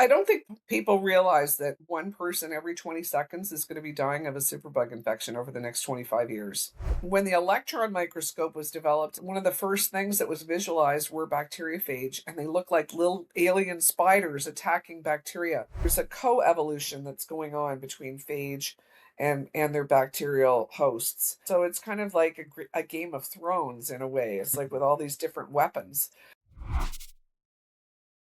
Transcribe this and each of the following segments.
I don't think people realize that one person every 20 seconds is going to be dying of a superbug infection over the next 25 years. When the electron microscope was developed, one of the first things that was visualized were bacteriophage, and they look like little alien spiders attacking bacteria. There's a coevolution that's going on between phage and their bacterial hosts. So it's kind of like a Game of Thrones in a way. It's like with all these different weapons.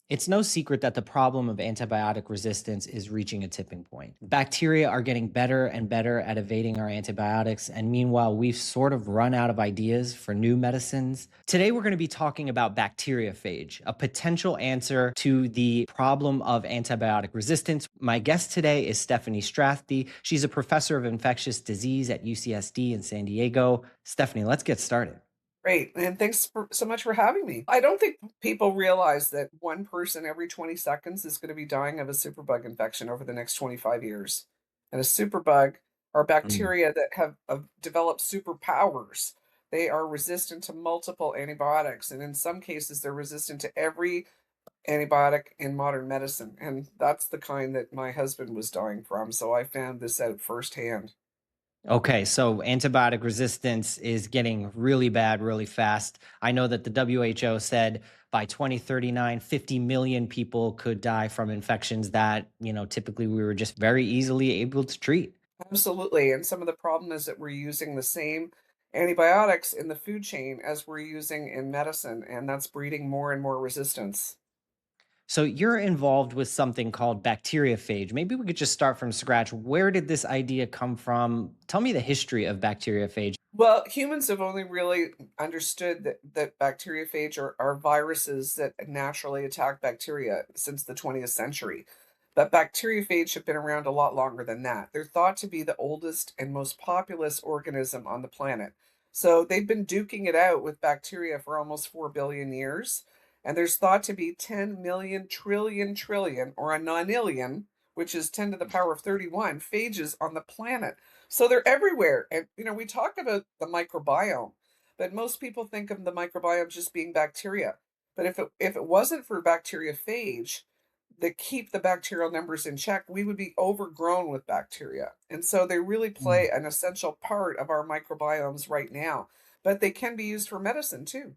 It's no secret that the problem of antibiotic resistance is reaching a tipping point. Bacteria are getting better and better at evading our antibiotics, and meanwhile, we've sort of run out of ideas for new medicines. Today, we're going to be talking about bacteriophage, a potential answer to the problem of antibiotic resistance. My guest today is Steffanie Strathdee. She's a professor of infectious disease at UCSD in San Diego. Steffanie, let's get started. Great, and thanks so much for having me. I don't think people realize that one person every 20 seconds is going to be dying of a superbug infection over the next 25 years. And a superbug are Mm. bacteria that have developed superpowers. They are resistant to multiple antibiotics, and in some cases, they're resistant to every antibiotic in modern medicine. And that's the kind that my husband was dying from. So I found this out firsthand. Okay, so antibiotic resistance is getting really bad really fast. I know that the WHO said by 2039, 50 million people could die from infections that, typically we were just very easily able to treat. Absolutely, and some of the problem is that we're using the same antibiotics in the food chain as we're using in medicine, and that's breeding more and more resistance. So you're involved with something called bacteriophage. Maybe we could just start from scratch. Where did this idea come from? Tell me the history of bacteriophage. Well, humans have only really understood that bacteriophage are viruses that naturally attack bacteria since the 20th century. But bacteriophage have been around a lot longer than that. They're thought to be the oldest and most populous organism on the planet. So they've been duking it out with bacteria for almost 4 billion years. And there's thought to be 10 million trillion or a nonillion, which is 10 to the power of 31, phages on the planet. So they're everywhere. And, we talk about the microbiome, but most people think of the microbiome just being bacteria. But if it wasn't for bacteriophage that keep the bacterial numbers in check, we would be overgrown with bacteria. And so they really play an essential part of our microbiomes right now. But they can be used for medicine too.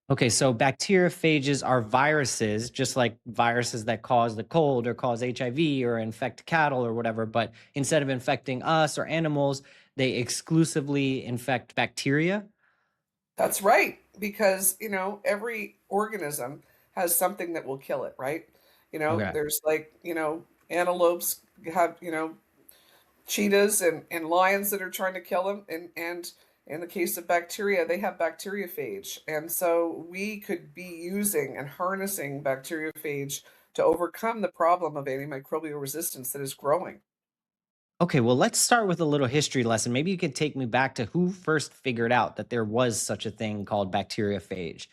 Okay, so bacteriophages are viruses, just like viruses that cause the cold or cause HIV or infect cattle or whatever. But instead of infecting us or animals, they exclusively infect bacteria. That's right, because, every organism has something that will kill it, right? Okay. There's like, antelopes have, cheetahs and lions that are trying to kill them. And in the case of bacteria, they have bacteriophage. And so we could be using and harnessing bacteriophage to overcome the problem of antimicrobial resistance that is growing. Okay, well, let's start with a little history lesson. Maybe you can take me back to who first figured out that there was such a thing called bacteriophage.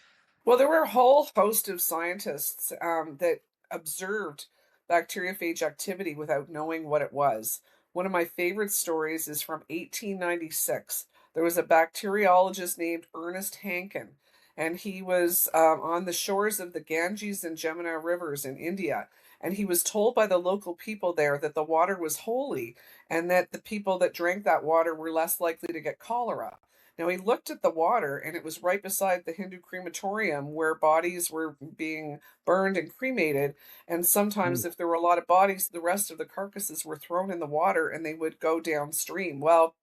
Well, there were a whole host of scientists that observed bacteriophage activity without knowing what it was. One of my favorite stories is from 1896. There was a bacteriologist named Ernest Hankin, and he was on the shores of the Ganges and Jamuna rivers in India. And he was told by the local people there that the water was holy and that the people that drank that water were less likely to get cholera. Now he looked at the water and it was right beside the Hindu crematorium where bodies were being burned and cremated. And sometimes, Ooh. if there were a lot of bodies, the rest of the carcasses were thrown in the water and they would go downstream. Well,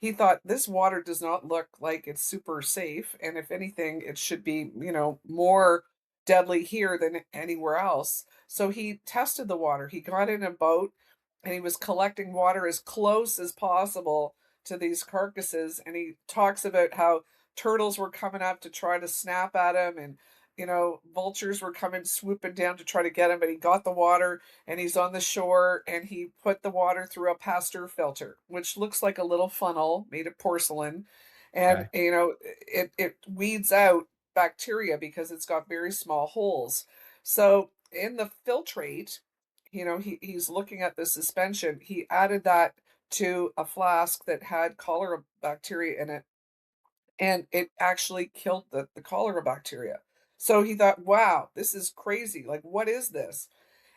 he thought this water does not look like it's super safe. And if anything, it should be, more deadly here than anywhere else. So he tested the water. He got in a boat and he was collecting water as close as possible to these carcasses. And he talks about how turtles were coming up to try to snap at him and vultures were coming swooping down to try to get him, but he got the water and he's on the shore and he put the water through a Pasteur filter, which looks like a little funnel made of porcelain. And, Okay. it weeds out bacteria because it's got very small holes. So in the filtrate, he's looking at the suspension. He added that to a flask that had cholera bacteria in it, and it actually killed the cholera bacteria. So he thought, wow, this is crazy. Like, what is this?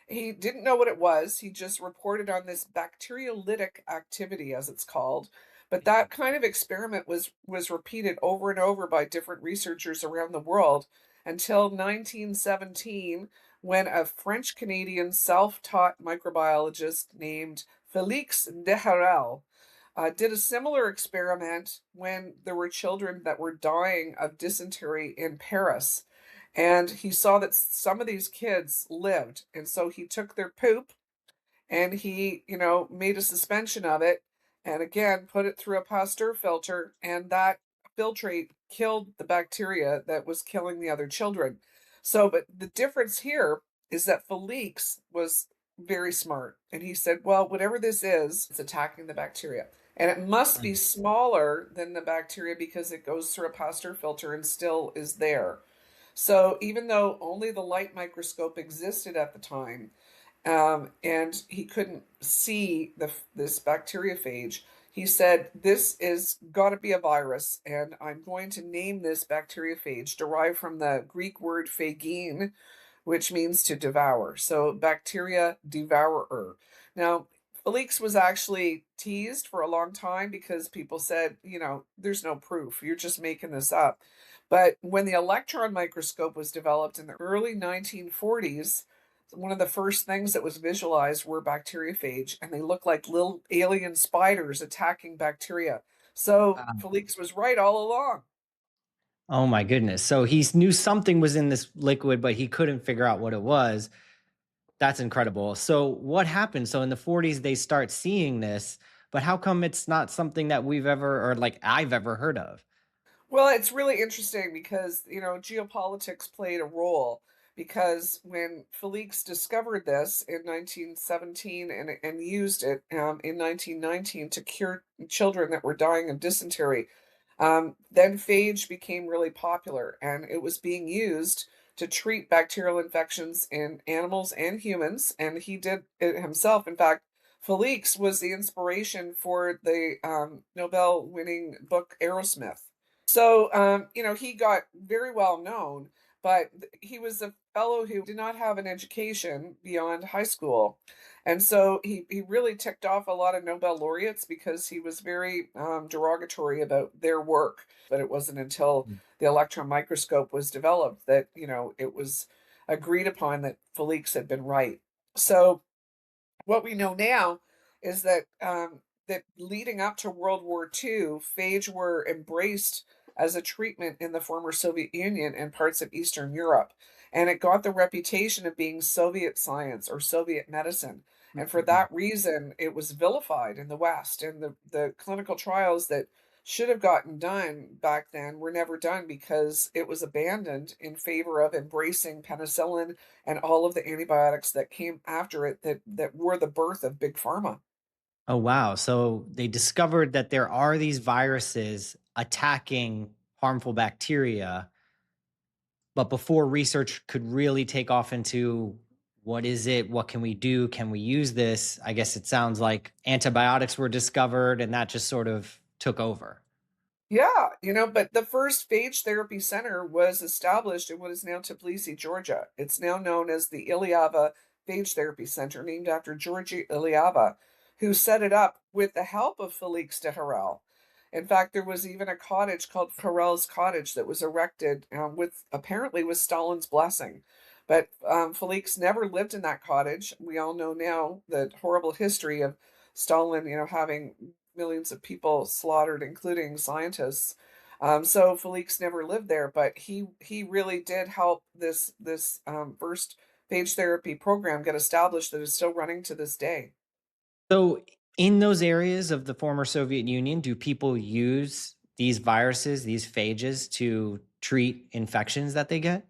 He didn't know what it was. He just reported on this bacteriolytic activity, as it's called. But that kind of experiment was repeated over and over by different researchers around the world until 1917, when a French Canadian self-taught microbiologist named Felix Deharel did a similar experiment when there were children that were dying of dysentery in Paris. And he saw that some of these kids lived. And so he took their poop and he, made a suspension of it and again put it through a Pasteur filter. And that filtrate killed the bacteria that was killing the other children. So, but the difference here is that Felix was very smart. And he said, well, whatever this is, it's attacking the bacteria. And it must be smaller than the bacteria because it goes through a Pasteur filter and still is there. So even though only the light microscope existed at the time, and he couldn't see this bacteriophage, he said, this is got to be a virus, and I'm going to name this bacteriophage, derived from the Greek word phagein, which means to devour. So bacteria devourer. Now, Felix was actually teased for a long time because people said, there's no proof. You're just making this up. But when the electron microscope was developed in the early 1940s, one of the first things that was visualized were bacteriophage, and they look like little alien spiders attacking bacteria. So Wow. Felix was right all along. Oh my goodness. So he knew something was in this liquid, but he couldn't figure out what it was. That's incredible. So what happened? So in the 40s, they start seeing this, but how come it's not something that we've ever, or like I've ever heard of? Well, it's really interesting because, geopolitics played a role because when Felix discovered this in 1917 and used it in 1919 to cure children that were dying of dysentery, then phage became really popular and it was being used to treat bacterial infections in animals and humans. And he did it himself. In fact, Felix was the inspiration for the Nobel winning book Aerosmith. So, he got very well known, but he was a fellow who did not have an education beyond high school. And so he really ticked off a lot of Nobel laureates because he was very derogatory about their work. But it wasn't until the electron microscope was developed that, it was agreed upon that Felix had been right. So, what we know now is that leading up to World War II, phage were embraced as a treatment in the former Soviet Union and parts of Eastern Europe. And it got the reputation of being Soviet science or Soviet medicine. And for Mhm. that reason, it was vilified in the West. And the clinical trials that should have gotten done back then were never done because it was abandoned in favor of embracing penicillin and all of the antibiotics that came after it that were the birth of big pharma. Oh, wow. So they discovered that there are these viruses attacking harmful bacteria, but before research could really take off into what is it? What can we do? Can we use this? I guess it sounds like antibiotics were discovered and that just sort of took over. Yeah, but the first phage therapy center was established in what is now Tbilisi, Georgia. It's now known as the Ilyava Phage Therapy Center, named after Georgi Ilyava, who set it up with the help of Felix de Harel. In fact, there was even a cottage called Harel's Cottage that was erected with apparently with Stalin's blessing. But Felix never lived in that cottage. We all know now the horrible history of Stalin, having millions of people slaughtered, including scientists. So Felix never lived there, but he really did help this first phage therapy program get established that is still running to this day. So, in those areas of the former Soviet Union, do people use these viruses, these phages, to treat infections that they get?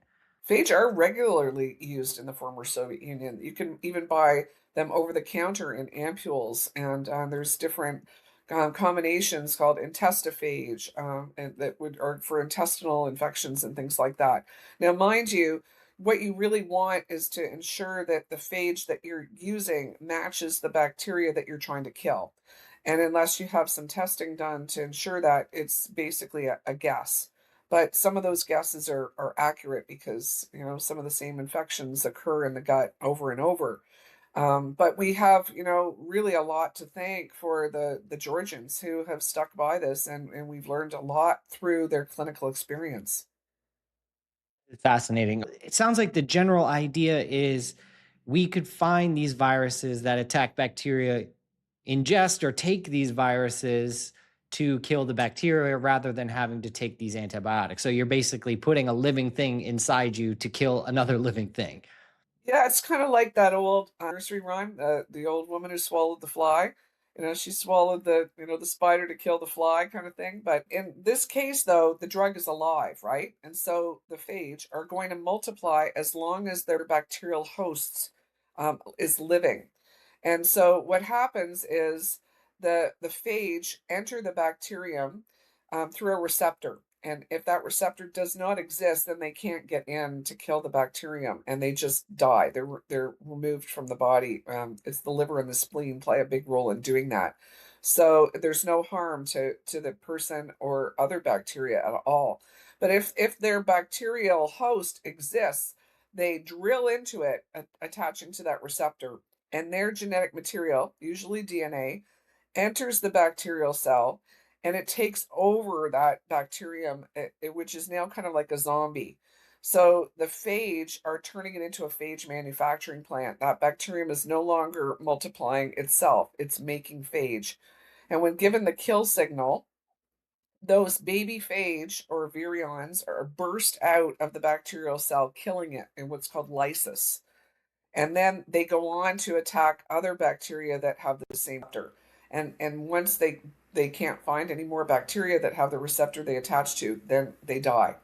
Phage are regularly used in the former Soviet Union. You can even buy them over the counter in ampules, and there's different combinations called intestiphage, and that would are for intestinal infections and things like that. Now, mind you, what you really want is to ensure that the phage that you're using matches the bacteria that you're trying to kill. And unless you have some testing done to ensure that, it's basically a guess. But some of those guesses are accurate because, some of the same infections occur in the gut over and over. But we have, really a lot to thank for the Georgians who have stuck by this, and we've learned a lot through their clinical experience. Fascinating. It sounds like the general idea is we could find these viruses that attack bacteria, ingest or take these viruses to kill the bacteria rather than having to take these antibiotics. So you're basically putting a living thing inside you to kill another living thing. Yeah, it's kind of like that old nursery rhyme, the old woman who swallowed the fly. She swallowed the spider to kill the fly kind of thing. But in this case, though, the drug is alive, right? And so the phage are going to multiply as long as their bacterial hosts is living. And so what happens is the phage enter the bacterium through a receptor. And if that receptor does not exist, then they can't get in to kill the bacterium, and they just die. They're removed from the body. It's the liver and the spleen play a big role in doing that. So there's no harm to the person or other bacteria at all. But if their bacterial host exists, they drill into it, attaching to that receptor, and their genetic material, usually DNA, enters the bacterial cell, and it takes over that bacterium, which is now kind of like a zombie. So the phage are turning it into a phage manufacturing plant. That bacterium is no longer multiplying itself, it's making phage. And when given the kill signal, those baby phage or virions are burst out of the bacterial cell, killing it in what's called lysis. And then they go on to attack other bacteria that have the same receptor. And once they can't find any more bacteria that have the receptor they attach to, then they die.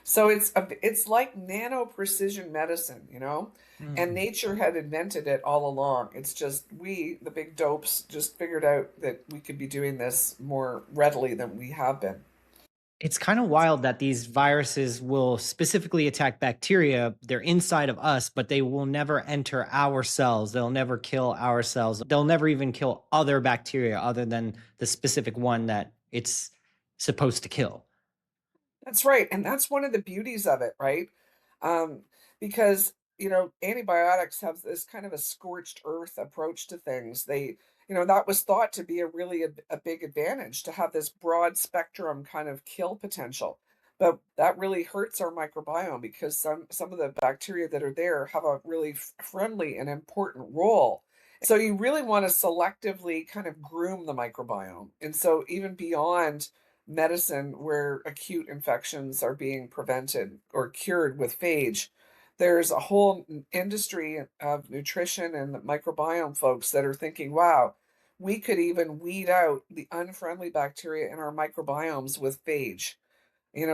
So it's like nano precision medicine, and Mm. nature had invented it all along. It's just we, the big dopes, just figured out that we could be doing this more readily than we have been. It's kind of wild that these viruses will specifically attack bacteria. They're inside of us, but they will never enter our cells. They'll never kill our cells. They'll never even kill other bacteria other than the specific one that it's supposed to kill. That's right, and that's one of the beauties of it, right? Um, because, antibiotics have this kind of a scorched earth approach to things. That was thought to be a big advantage to have this broad spectrum kind of kill potential. But that really hurts our microbiome because some of the bacteria that are there have a really friendly and important role. So you really want to selectively kind of groom the microbiome. And so even beyond medicine where acute infections are being prevented or cured with phage, there's a whole industry of nutrition and microbiome folks that are thinking, wow, we could even weed out the unfriendly bacteria in our microbiomes with phage.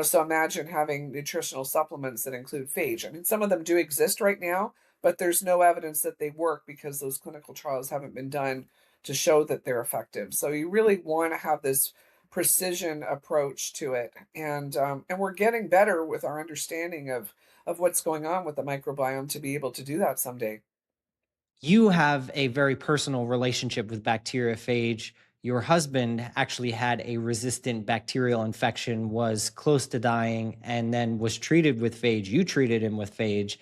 So imagine having nutritional supplements that include phage. I mean, some of them do exist right now, but there's no evidence that they work because those clinical trials haven't been done to show that they're effective. So you really want to have this precision approach to it, and we're getting better with our understanding of what's going on with the microbiome to be able to do that someday. You have a very personal relationship with bacteriophage. Your husband actually had a resistant bacterial infection, was close to dying, and then was treated with phage. You treated him with phage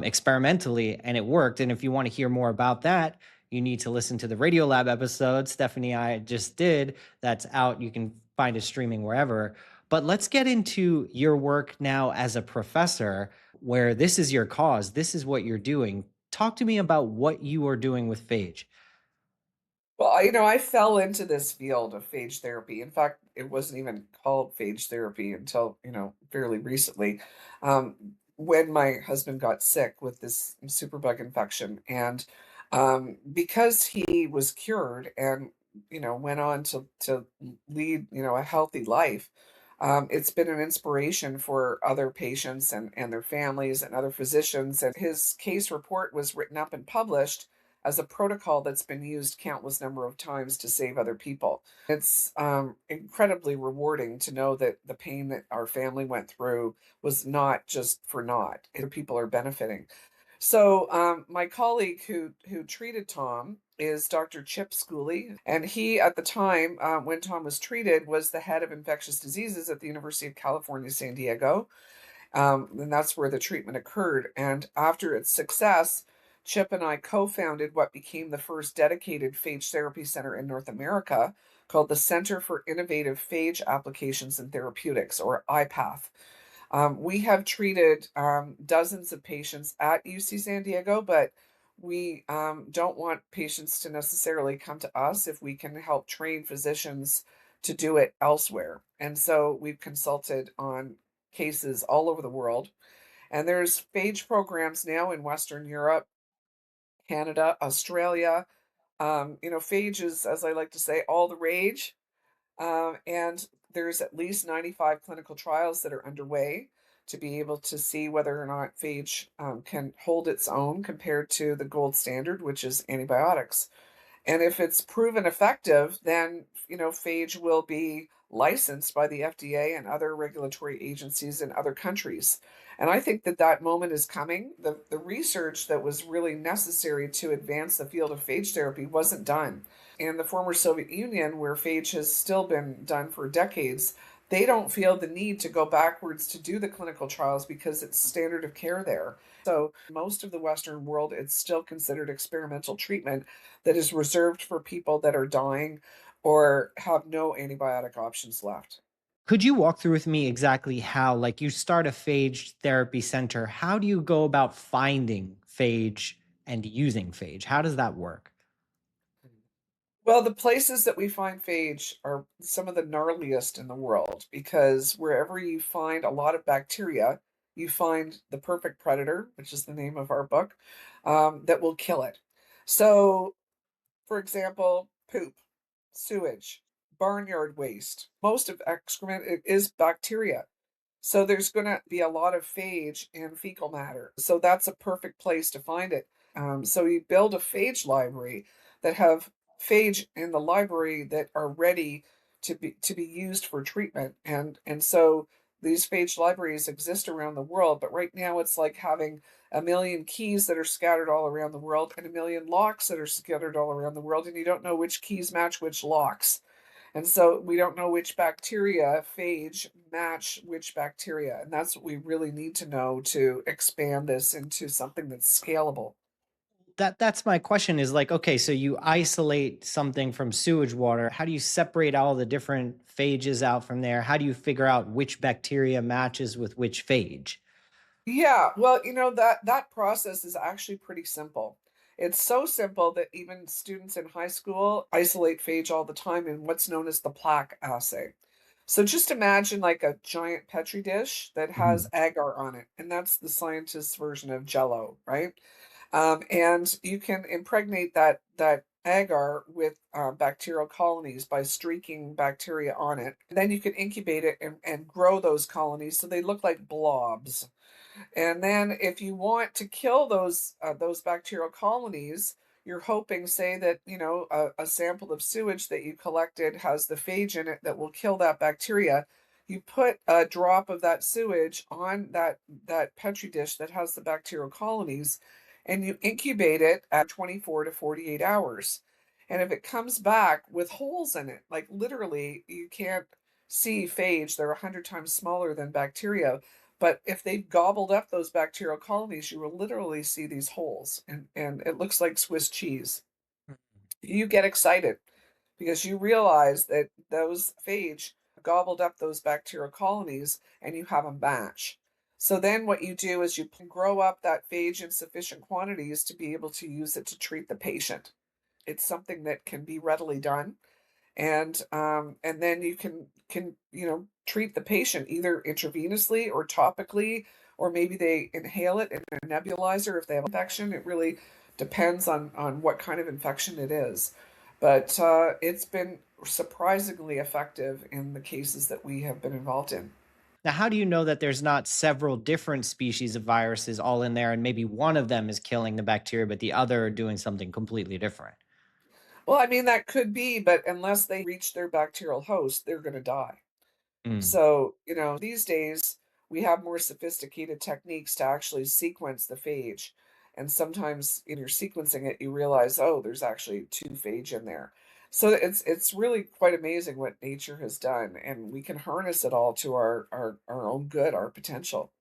experimentally, and it worked. And if you want to hear more about that, you need to listen to the Radiolab episode Steffanie and I just did. That's out. You can find it streaming wherever. But let's get into your work now as a professor, where this is your cause. This is what you're doing. Talk to me about what you are doing with phage. Well, I fell into this field of phage therapy. In fact, it wasn't even called phage therapy until, fairly recently, when my husband got sick with this superbug infection. And because he was cured and, went on to lead, a healthy life, it's been an inspiration for other patients and their families and other physicians. And his case report was written up and published as a protocol that's been used countless number of times to save other people. It's incredibly rewarding to know that the pain that our family went through was not just for naught. Other people are benefiting. So, my colleague who treated Tom is Dr. Chip Schooley, and he at the time when Tom was treated was the head of infectious diseases at the University of California, San Diego, and that's where the treatment occurred. And after its success, Chip and I co-founded what became the first dedicated phage therapy center in North America, called the Center for Innovative Phage Applications and Therapeutics, or iPath. We have treated dozens of patients at UC San Diego, but we don't want patients to necessarily come to us if we can help train physicians to do it elsewhere. And so we've consulted on cases all over the world. And there's phage programs now in Western Europe, Canada, Australia. Phage is, as I like to say, all the rage. And there's at least 95 clinical trials that are underway to be able to see whether or not phage can hold its own compared to the gold standard, which is antibiotics. And if it's proven effective, then, phage will be licensed by the FDA and other regulatory agencies in other countries. And I think that that moment is coming. The research that was really necessary to advance the field of phage therapy wasn't done. In the former Soviet Union, where phage has still been done for decades, they don't feel the need to go backwards to do the clinical trials because it's standard of care there. So, most of the Western world, it's still considered experimental treatment that is reserved for people that are dying or have no antibiotic options left. Could you walk through with me exactly how, like, you start a phage therapy center? How do you go about finding phage and using phage? How does that work? Well, the places that we find phage are some of the gnarliest in the world because wherever you find a lot of bacteria, you find the perfect predator, which is the name of our book, that will kill it. So, for example, poop, sewage, barnyard waste, most of excrement is bacteria. So there's going to be a lot of phage in fecal matter. So that's a perfect place to find it. So you build a phage library that have phage in the library that are ready to be used for treatment. And so these phage libraries exist around the world, but right now it's like having a million keys that are scattered all around the world and a million locks that are scattered all around the world, and you don't know which keys match which locks. And so we don't know which bacteria, phage, match which bacteria. And that's what we really need to know to expand this into something that's scalable. That's my question is like, okay, so you isolate something from sewage water. How do you separate all the different phages out from there? How do you figure out which bacteria matches with which phage? Yeah, well, that process is actually pretty simple. It's so simple that even students in high school isolate phage all the time in what's known as the plaque assay. So just imagine like a giant petri dish that has Mhm. agar on it, and that's the scientist's version of Jello, right? And you can impregnate that agar with bacterial colonies by streaking bacteria on it. And then you can incubate it and grow those colonies so they look like blobs. And then if you want to kill those bacterial colonies, you're hoping, say that, a sample of sewage that you collected has the phage in it that will kill that bacteria. You put a drop of that sewage on that petri dish that has the bacterial colonies, and you incubate it at 24 to 48 hours. And if it comes back with holes in it, like literally you can't see phage, they're 100 times smaller than bacteria, but if they've gobbled up those bacterial colonies, you will literally see these holes, and it looks like Swiss cheese. You get excited because you realize that those phage gobbled up those bacterial colonies and you have a match. So then what you do is you grow up that phage in sufficient quantities to be able to use it to treat the patient. It's something that can be readily done, and then you can treat the patient either intravenously or topically, or maybe they inhale it in a nebulizer if they have infection. It really depends on what kind of infection it is, but it's been surprisingly effective in the cases that we have been involved in. Now, how do you know that there's not several different species of viruses all in there and maybe one of them is killing the bacteria, but the other are doing something completely different? Well, I mean, that could be, but unless they reach their bacterial host, they're going to die. Mm. So, these days we have more sophisticated techniques to actually sequence the phage. And sometimes in your sequencing it, you realize, oh, there's actually two phage in there. So it's really quite amazing what nature has done, and we can harness it all to our own good, our potential.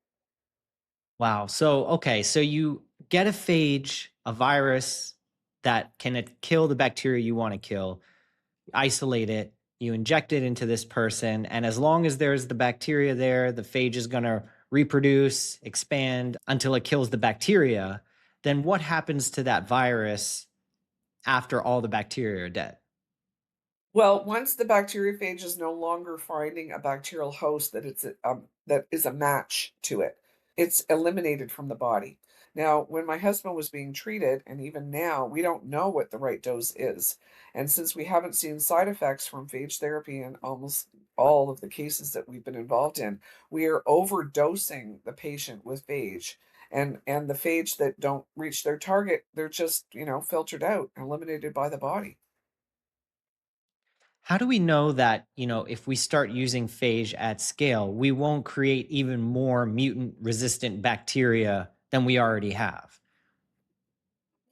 Wow. So, okay. So you get a phage, a virus that can kill the bacteria you want to kill, isolate it, you inject it into this person. And as long as there's the bacteria there, the phage is going to reproduce, expand until it kills the bacteria. Then what happens to that virus after all the bacteria are dead? Well, once the bacteriophage is no longer finding a bacterial host that is a match to it, it's eliminated from the body. Now, when my husband was being treated, and even now, we don't know what the right dose is. And since we haven't seen side effects from phage therapy in almost all of the cases that we've been involved in, we are overdosing the patient with phage. And the phage that don't reach their target, they're just, filtered out and eliminated by the body. How do we know that, if we start using phage at scale, we won't create even more mutant resistant bacteria than we already have?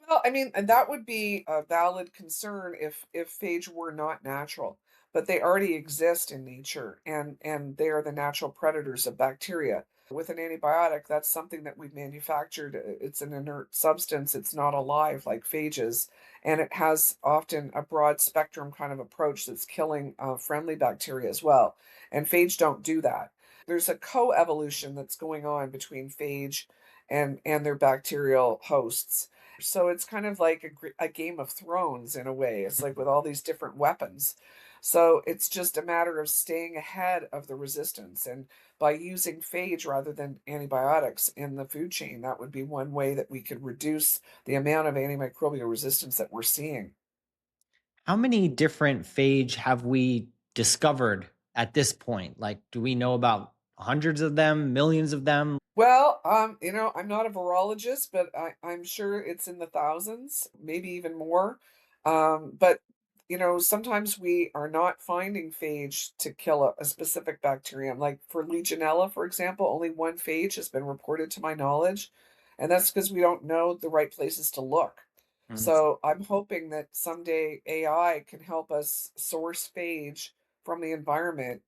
Well, I mean, and that would be a valid concern if phage were not natural, but they already exist in nature, and they are the natural predators of bacteria. With an antibiotic, that's something that we've manufactured. It's an inert substance. It's not alive like phages, and it has often a broad spectrum kind of approach that's killing friendly bacteria as well. And phage don't do that. There's a coevolution that's going on between phage and their bacterial hosts, so it's kind of like a Game of Thrones in a way. It's like with all these different weapons. So it's just a matter of staying ahead of the resistance. And by using phage rather than antibiotics in the food chain, that would be one way that we could reduce the amount of antimicrobial resistance that we're seeing. How many different phage have we discovered at this point? Like, do we know about hundreds of them, millions of them? Well, I'm not a virologist, but I'm sure it's in the thousands, maybe even more. But sometimes we are not finding phage to kill a specific bacterium. Like for Legionella, for example, only one phage has been reported to my knowledge, and that's because we don't know the right places to look. Mm. So I'm hoping that someday AI can help us source phage from the environment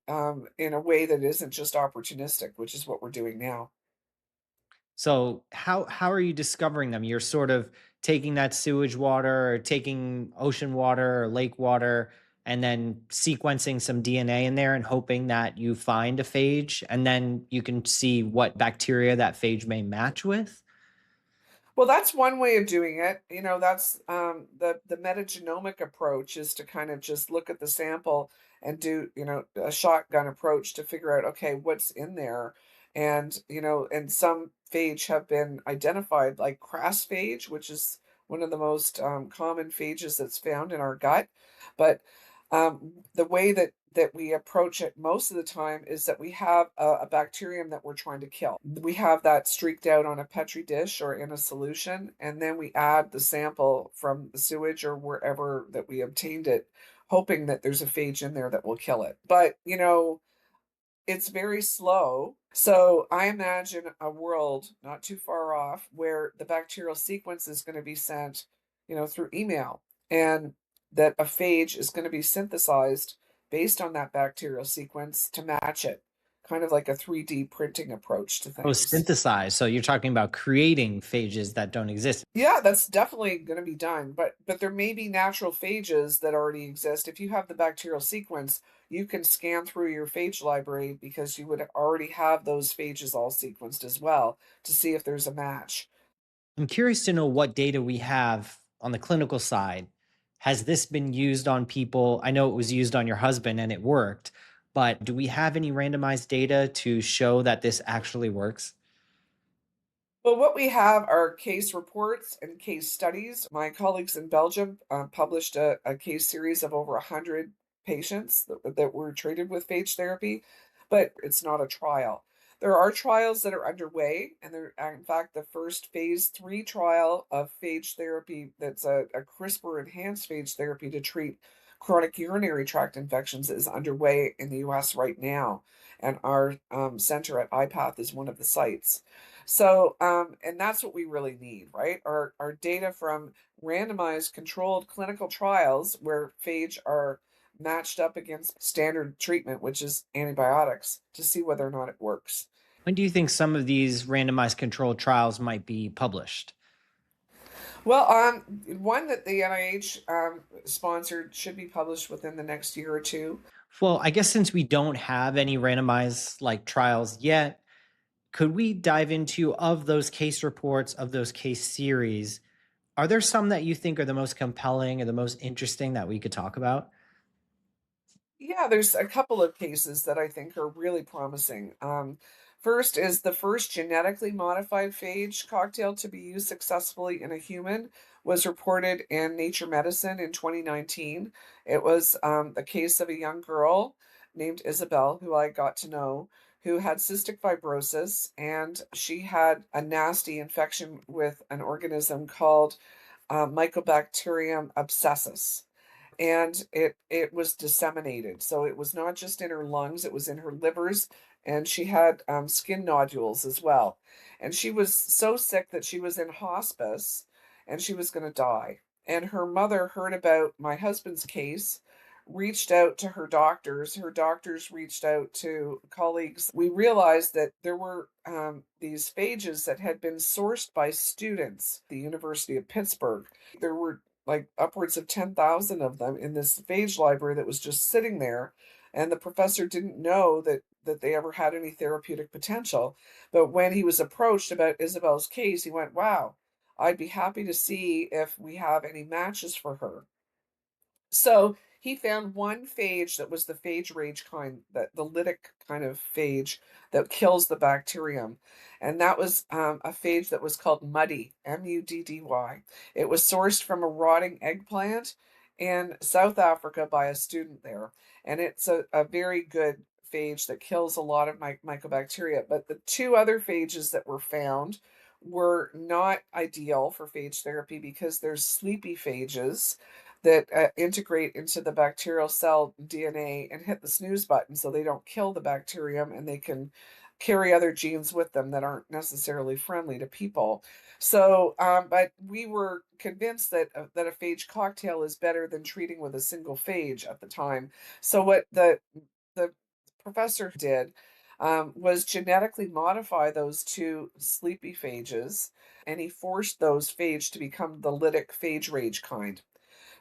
in a way that isn't just opportunistic, which is what we're doing now. So how are you discovering them? You're sort of taking that sewage water or taking ocean water or lake water and then sequencing some DNA in there and hoping that you find a phage and then you can see what bacteria that phage may match with. Well, that's one way of doing it. That's the metagenomic approach is to kind of just look at the sample and do, a shotgun approach to figure out, okay, what's in there. And some phage have been identified, like crass phage, which is one of the most common phages that's found in our gut. But the way that we approach it most of the time is that we have a bacterium that we're trying to kill. We have that streaked out on a petri dish or in a solution, and then we add the sample from the sewage or wherever that we obtained it, hoping that there's a phage in there that will kill it. But it's very slow. So I imagine a world not too far off where the bacterial sequence is going to be sent, through email, and that a phage is going to be synthesized based on that bacterial sequence to match it, kind of like a 3D printing approach to Oh, things. synthesize. So you're talking about creating phages that don't exist. Yeah, that's definitely going to be done, but there may be natural phages that already exist. If you have the bacterial sequence, you can scan through your phage library because you would already have those phages all sequenced as well to see if there's a match. I'm curious to know what data we have on the clinical side. Has this been used on people? I know it was used on your husband and it worked, but do we have any randomized data to show that this actually works? Well, what we have are case reports and case studies. My colleagues in Belgium published a case series of over 100 patients that were treated with phage therapy, but it's not a trial. There are trials that are underway, and they're in fact the first phase 3 trial of phage therapy that's a CRISPR enhanced phage therapy to treat chronic urinary tract infections is underway in the US right now. and our center at iPath is one of the sites. So, and that's what we really need, right? Our data from randomized controlled clinical trials where phage are matched up against standard treatment, which is antibiotics, to see whether or not it works. When do you think some of these randomized controlled trials might be published? Well, one that the NIH sponsored should be published within the next year or two. Well, I guess since we don't have any randomized like trials yet, could we dive into of those case reports, of those case series? Are there some that you think are the most compelling or the most interesting that we could talk about? Yeah, there's a couple of cases that I think are really promising. First is the first genetically modified phage cocktail to be used successfully in a human was reported in Nature Medicine in 2019. It was the case of a young girl named Isabel, who I got to know, who had cystic fibrosis, and she had a nasty infection with an organism called Mycobacterium abscessus, and it was disseminated. So it was not just in her lungs, it was in her livers, and she had skin nodules as well. And she was so sick that she was in hospice and she was going to die. And her mother heard about my husband's case, reached out to her doctors. Her doctors reached out to colleagues. We realized that there were these phages that had been sourced by students at the University of Pittsburgh. There were like upwards of 10,000 of them in this phage library that was just sitting there. And the professor didn't know that they ever had any therapeutic potential. But when he was approached about Isabel's case, he went, "Wow, I'd be happy to see if we have any matches for her." So he found one phage that was the phage rage kind, that the lytic kind of phage that kills the bacterium. And that was a phage that was called Muddy, Muddy. It was sourced from a rotting eggplant in South Africa by a student there. And it's a very good phage that kills a lot of mycobacteria. But the two other phages that were found were not ideal for phage therapy because there's sleepy phages that integrate into the bacterial cell DNA and hit the snooze button so they don't kill the bacterium and they can carry other genes with them that aren't necessarily friendly to people. So, but we were convinced that that a phage cocktail is better than treating with a single phage at the time. So, what the professor did was genetically modify those two sleepy phages, and he forced those phage to become the lytic phage rage kind.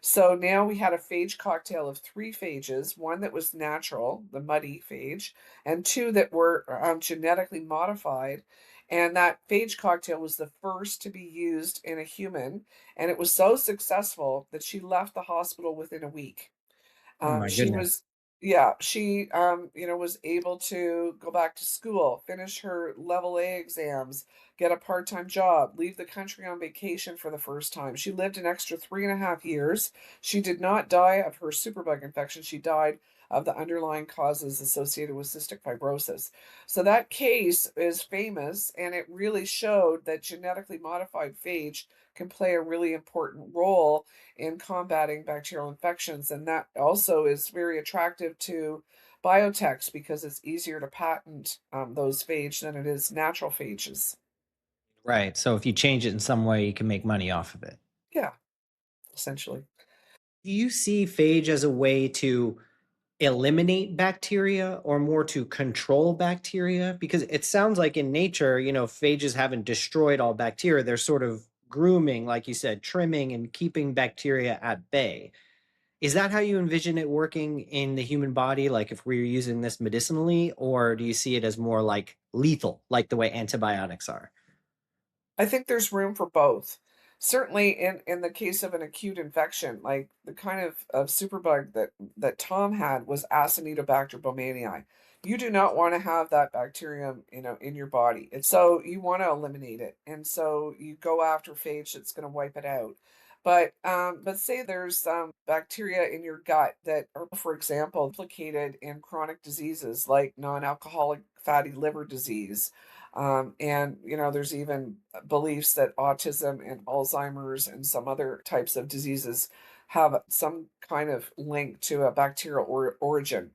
So now we had a phage cocktail of three phages, one that was natural, the muddy phage, and two that were genetically modified. And that phage cocktail was the first to be used in a human. And it was so successful that she left the hospital within a week. Oh my She goodness. was yeah, she, was able to go back to school, finish her level A exams, get a part-time job, leave the country on vacation for the first time. She lived an extra 3.5 years. She did not die of her superbug infection. She died of the underlying causes associated with cystic fibrosis. So that case is famous, and it really showed that genetically modified phage can play a really important role in combating bacterial infections. And that also is very attractive to biotechs because it's easier to patent those phage than it is natural phages. Right. So if you change it in some way, you can make money off of it. Yeah, essentially. Do you see phage as a way to eliminate bacteria or more to control bacteria? Because it sounds like in nature, phages haven't destroyed all bacteria. They're sort of grooming, like you said, trimming and keeping bacteria at bay. Is that how you envision it working in the human body? Like if we were using this medicinally, or do you see it as more like lethal, like the way antibiotics are? I think there's room for both. Certainly in the case of an acute infection, like the kind of superbug that Tom had was Acinetobacter baumannii. You do not want to have that bacterium, in your body. So you want to eliminate it. And so you go after phage that's going to wipe it out. But say there's some bacteria in your gut that are, for example, implicated in chronic diseases like non-alcoholic fatty liver disease, And, there's even beliefs that autism and Alzheimer's and some other types of diseases have some kind of link to a bacterial origin.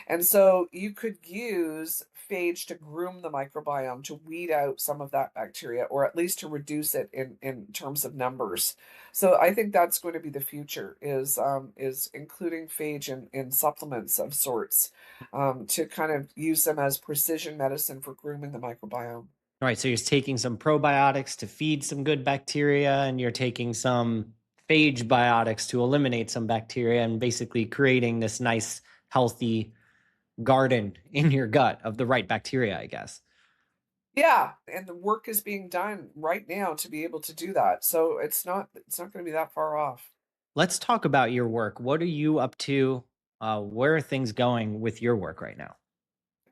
And so you could use phage to groom the microbiome to weed out some of that bacteria, or at least to reduce it in terms of numbers. So I think that's going to be the future is including phage in supplements of sorts, to kind of use them as precision medicine for grooming the microbiome. All right, so you're taking some probiotics to feed some good bacteria, and you're taking some phage biotics to eliminate some bacteria, and basically creating this nice, healthy garden in your gut of the right bacteria, I guess. Yeah, and the work is being done right now to be able to do that. So it's not going to be that far off. Let's talk about your work. What are you up to? Where are things going with your work right now?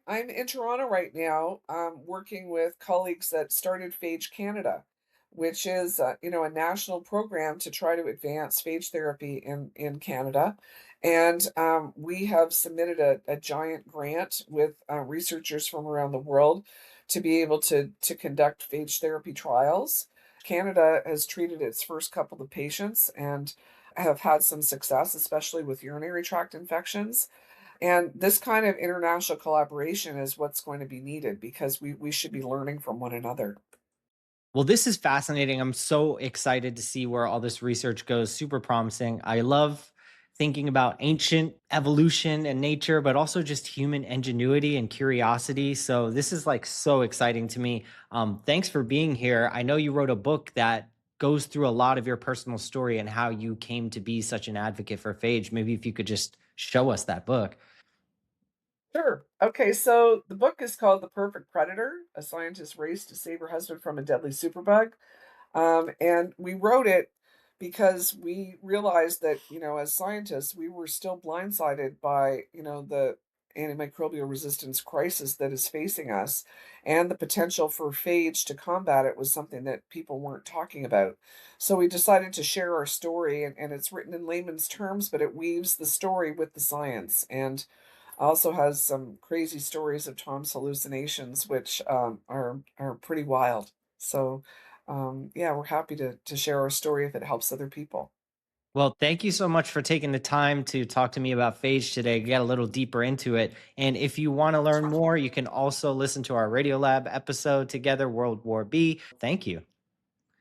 I'm in Toronto right now, working with colleagues that started Phage Canada, which is a national program to try to advance phage therapy in Canada. And we have submitted a giant grant with researchers from around the world to be able to conduct phage therapy trials. Canada has treated its first couple of patients and have had some success, especially with urinary tract infections. And this kind of international collaboration is what's going to be needed because we should be learning from one another. Well, this is fascinating. I'm so excited to see where all this research goes. Super promising. I love thinking about ancient evolution and nature, but also just human ingenuity and curiosity. So this is like so exciting to me. Thanks for being here. I know you wrote a book that goes through a lot of your personal story and how you came to be such an advocate for phage. Maybe if you could just show us that book. Sure. Okay, so the book is called The Perfect Predator: A Scientist's Race to Save Her Husband from a Deadly Superbug. And we wrote it because we realized that, as scientists, we were still blindsided by, the antimicrobial resistance crisis that is facing us. And the potential for phage to combat it was something that people weren't talking about. So we decided to share our story, and it's written in layman's terms, but it weaves the story with the science. And also has some crazy stories of Tom's hallucinations, which are pretty wild. So, yeah, we're happy to share our story if it helps other people. Well, thank you so much for taking the time to talk to me about phage today, get a little deeper into it. And if you want to learn more, you can also listen to our Radiolab episode together, World War B. Thank you.